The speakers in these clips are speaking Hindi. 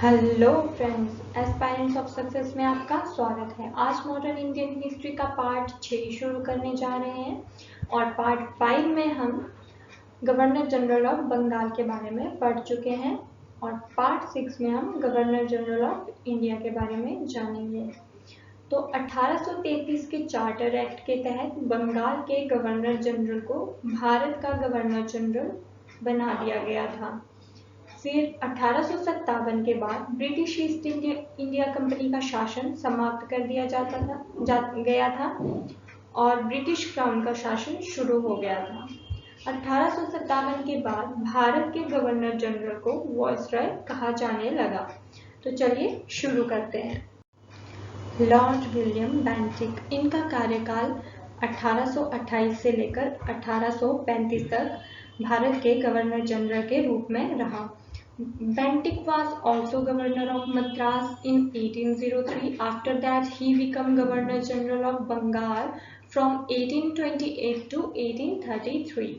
Hello friends, aspirants of success में आपका स्वागत है। आज मॉडर्न इंडियन हिस्ट्री का पार्ट 6 शुरू करने जा रहे हैं और पार्ट 5 में हम गवर्नर जनरल ऑफ बंगाल के बारे में पढ़ चुके हैं और पार्ट 6 में हम गवर्नर जनरल ऑफ इंडिया के बारे में जानेंगे। तो 1833 के चार्टर एक्ट के तहत बंगाल के गवर्नर जनरल को भारत का गवर्नर जनरल बना दिया गया था। फिर 1857 के बाद ब्रिटिश ईस्ट इंडिया कंपनी का शासन समाप्त कर दिया गया था और ब्रिटिश क्राउन का शासन शुरू हो गया था। 1857 के बाद भारत के गवर्नर जनरल को वायसराय कहा जाने लगा। तो चलिए शुरू करते हैं। लॉर्ड विलियम बेंटिक, इनका कार्यकाल 1828 से लेकर 1835 तक भारत के गवर्नर जनरल के रूप में रहा। Bentinck was also governor of Madras in 1803. After that, he became Governor General of Bengal from 1828 to 1833.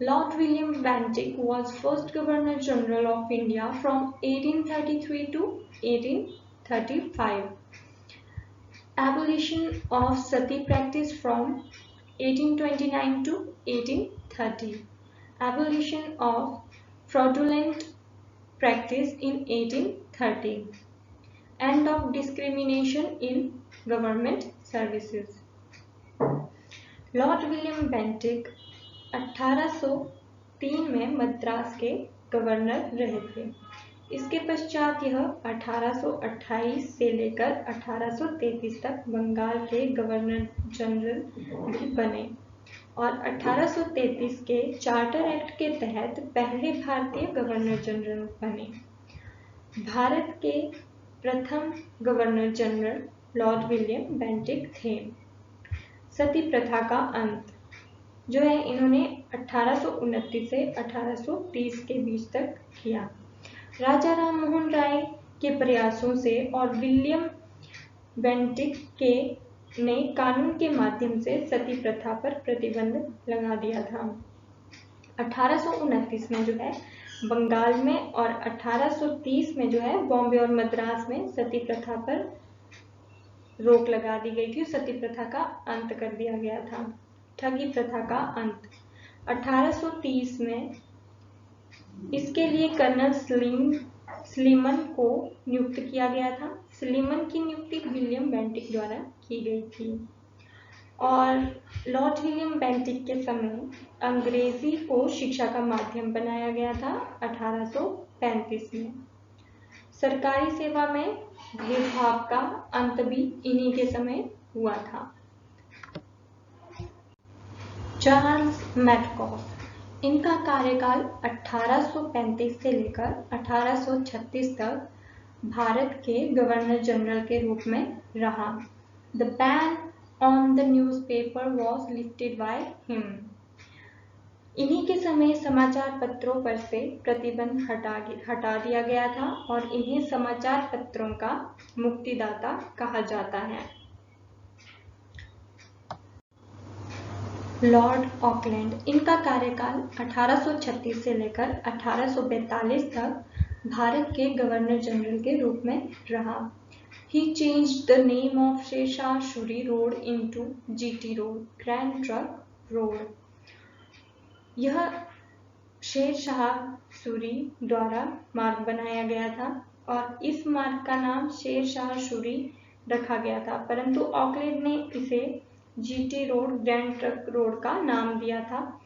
Lord William Bentinck was first Governor General of India from 1833 to 1835. Abolition of sati practice from 1829 to 1830. Abolition of fraudulent practice in 1830. End of discrimination in government services. Lord William Bentinck 1803 में मद्रास के गवर्नर रहे थे। इसके पश्चात यह 1828 से लेकर 1833 तक बंगाल के गवर्नर जनरल भी बने और 1833 के चार्टर एक्ट के तहत पहले भारतीय गवर्नर जनरल बने। भारत के प्रथम governor general Lord William Bentinck थे। सती प्रथा का अंत जो है इन्होंने 1829 से 1830 के बीच तक किया। राजा राम मोहन राय के प्रयासों से और विलियम बेंटिक के ने कानून के माध्यम से सती प्रथा पर प्रतिबंध लगा दिया था। 1829 में जो है बंगाल में और 1830 में जो है बॉम्बे और मद्रास में सती प्रथा पर रोक लगा दी गई थी। सती प्रथा का अंत कर दिया गया था। ठगी प्रथा का अंत 1830 में इसके लिए कर्नल स्लीमन को नियुक्त किया गया था। स्लीमन की नियुक्ति विलियम बेंटिक द्वारा की गई थी और लॉर्ड विलियम बेंटिक के समय अंग्रेजी को शिक्षा का माध्यम बनाया गया था 1835 में। सरकारी सेवा में भेदभाव का अंत भी इन्हीं के समय हुआ था। चार्ल्स मैडकॉफ, इनका कार्यकाल 1835 से लेकर 1836 तक भारत के गवर्नर जनरल के रूप में रहा। The ban on the newspaper was lifted by him. इन्हीं के समय समाचार पत्रों पर से प्रतिबंध हटा दिया गया था और इन्हें समाचार पत्रों का मुक्तिदाता कहा जाता है। लॉर्ड ऑकलैंड, इनका कार्यकाल 1836 से लेकर 1842 तक भारत के गवर्नर जनरल के रूप में रहा। He changed the name of Sher Shah Suri road into GT road, grand trunk road. यह शेरशाह सूरी द्वारा मार्ग बनाया गया था और इस मार्ग का नाम शेरशाह सूरी रखा गया था, परंतु ऑकलैंड ने इसे GT road, grand trunk road का नाम दिया था।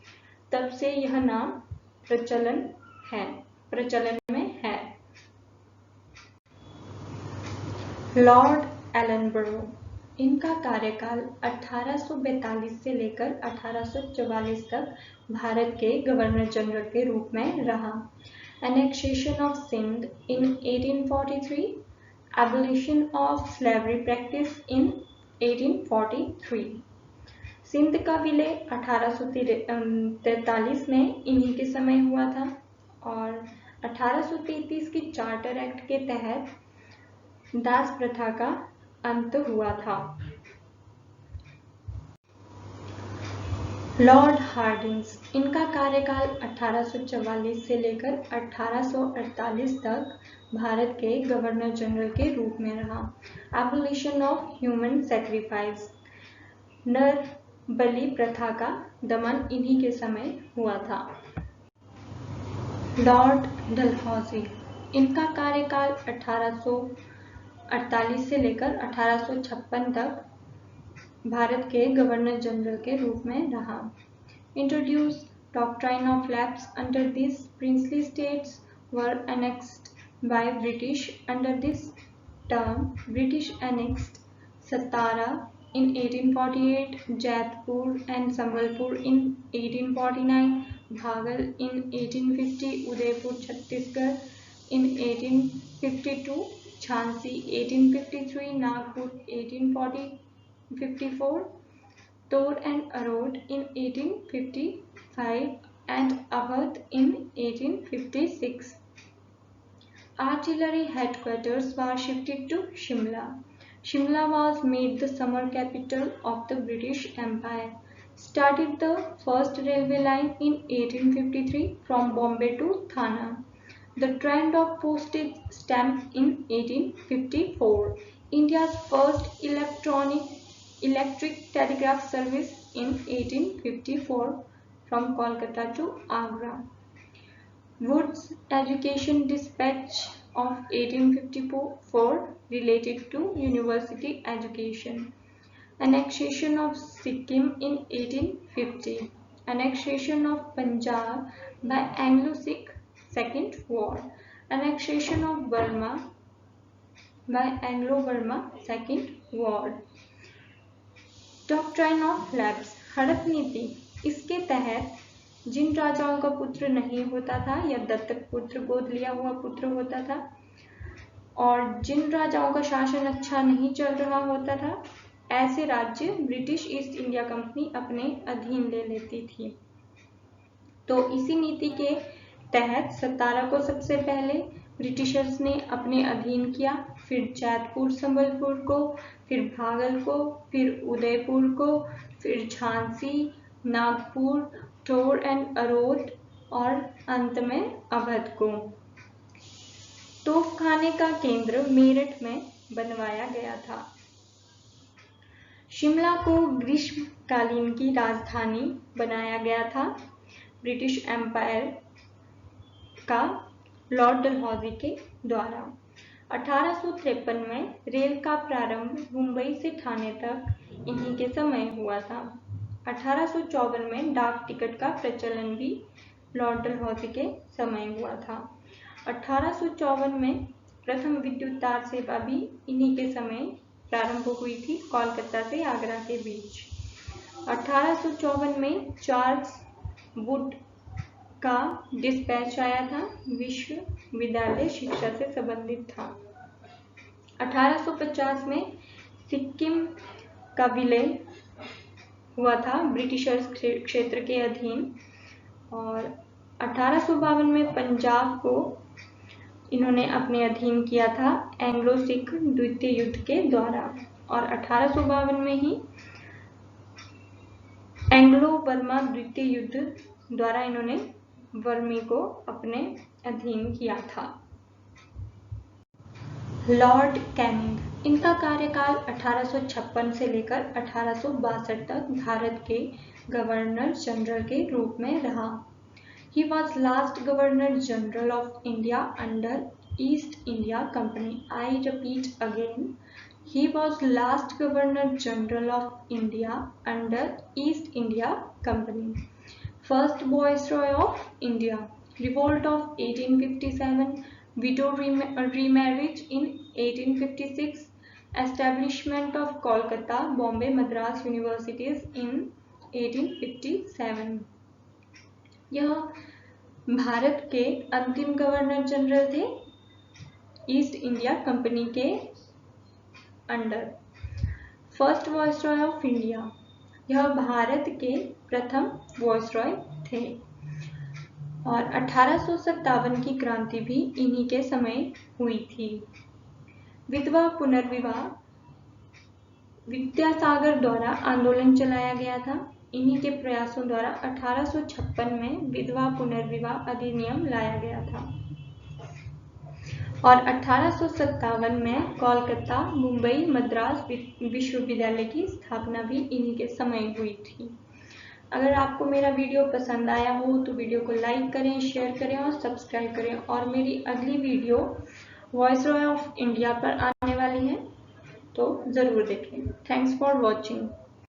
तब से यह नाम प्रचलन में है। लॉर्ड एलनबरो, इनका कार्यकाल 1842 से लेकर 1844 तक भारत के गवर्नर जनरल के रूप में रहा। Annexation of Sindh in 1843, abolition of slavery practice in 1843। Sindh का विलय 1843 में इन्हीं के समय हुआ था और 1833 के चार्टर एक्ट के तहत दास प्रथा का अंत हुआ था। लॉर्ड हार्डिंग्स, इनका कार्यकाल 1844 से लेकर 1848 तक भारत के गवर्नर जनरल के रूप में रहा। एबोलिशन ऑफ ह्यूमन सैक्रिफाइस, नर बलि प्रथा का दमन इन्हीं के समय हुआ था। लॉर्ड डलहौजी, इनका कार्यकाल 1848 से लेकर 1856 तक भारत के गवर्नर जनरल के रूप में रहा। Introduce doctrine of lapse under this princely states were annexed by British under this term British annexed Satara in 1848, Jaitpur and Sambalpur in 1849, भागल in 1850, उदयपुर छत्तीसगढ़ in 1852, झांसी 1853, नागपुर 1854, तोर and around in 1855 and Awadh in 1856. Artillery headquarters were shifted to Shimla. Shimla was made the summer capital of the British Empire. Started the first railway line in 1853 from Bombay to Thana. The trend of postage stamp in 1854. India's first electric telegraph service in 1854 from Kolkata to Agra. Wood's Education Dispatch of 1854 related to university education. Annexation of Sikkim in 1850. Annexation of Punjab by Anglo-Sikh Second War. Annexation of Burma by Anglo-Burma Second War. Doctrine of Lapse, हड़प नीति, इसके तहत जिन राजाओं का पुत्र नहीं होता था या दत्तक पुत्र, गोद लिया हुआ पुत्र होता था, और जिन राजाओं का शासन अच्छा नहीं चल रहा होता था, ऐसे राज्य ब्रिटिश ईस्ट इंडिया कंपनी अपने अधीन ले लेती थी। तो इसी नीति के तहत सतारा को सबसे पहले ब्रिटिशर्स ने अपने अधीन किया, फिर जैतपुर संबलपुर को, फिर भागल को, फिर उदयपुर को, फिर झांसी, नागपुर, तोर एंड अरोद और अंत में अवध को। तोपखाने का केंद्र मेरठ में बनवाया गया था। शिमला को ग्रीष्मकालीन की राजधानी बनाया गया था ब्रिटिश एम्पायर का लॉर्ड डलहौजी के द्वारा। 1853 में रेल का प्रारंभ मुंबई से ठाणे तक इन्हीं के समय हुआ था। 1854 में डाक टिकट का प्रचलन भी लॉर्ड डलहौजी के समय हुआ था। 1854 में प्रथम विद्युत तार सेवा भी इन्हीं के समय प्रारंभ हुई थी, कोलकाता से आगरा के बीच। 1854 में चार्ल्स वुड का डिस्पैच आया था, विश्वविद्यालय शिक्षा से संबंधित था। 1850 में सिक्किम का विलय हुआ था ब्रिटिशर्स क्षेत्र के अधीन, और 1852 में पंजाब को इन्होंने अपने अधीन किया था एंग्लो सिख द्वितीय युद्ध के द्वारा, और 1852 में ही एंग्लो बर्मा द्वितीय युद्ध द्वारा इन्होंने बर्मी को अपने अधीन किया था। लॉर्ड कैनिंग, इनका कार्यकाल 1856 से लेकर 1862 तक भारत के गवर्नर जनरल के रूप में रहा। He was last Governor General of India under East India Company. I repeat again, he was last Governor General of India under East India Company. First Viceroy of India. Revolt of 1857. Widow remarriage in 1856. Establishment of Kolkata, Bombay, Madras Universities in 1857. यह भारत के अंतिम गवर्नर जनरल थे ईस्ट इंडिया कंपनी के under. First viceroy of India, यह भारत के प्रथम वॉइसरॉय थे, और 1857 की क्रांति भी इन्हीं के समय हुई थी। विधवा पुनर्विवाह, विद्यासागर द्वारा आंदोलन चलाया गया था। इन्हीं के प्रयासों द्वारा 1856 में विधवा पुनर्विवाह अधिनियम लाया गया था और 1857 में कोलकाता, मुंबई, मद्रास विश्वविद्यालय की स्थापना भी इन्हीं के समय हुई थी। अगर आपको मेरा वीडियो पसंद आया हो तो वीडियो को लाइक करें, शेयर करें और सब्सक्राइब करें और मेरी अगली वीडियो वायसरॉय ऑफ इंडिया पर आने वाली है तो ज़रूर देखें। Thanks for watching.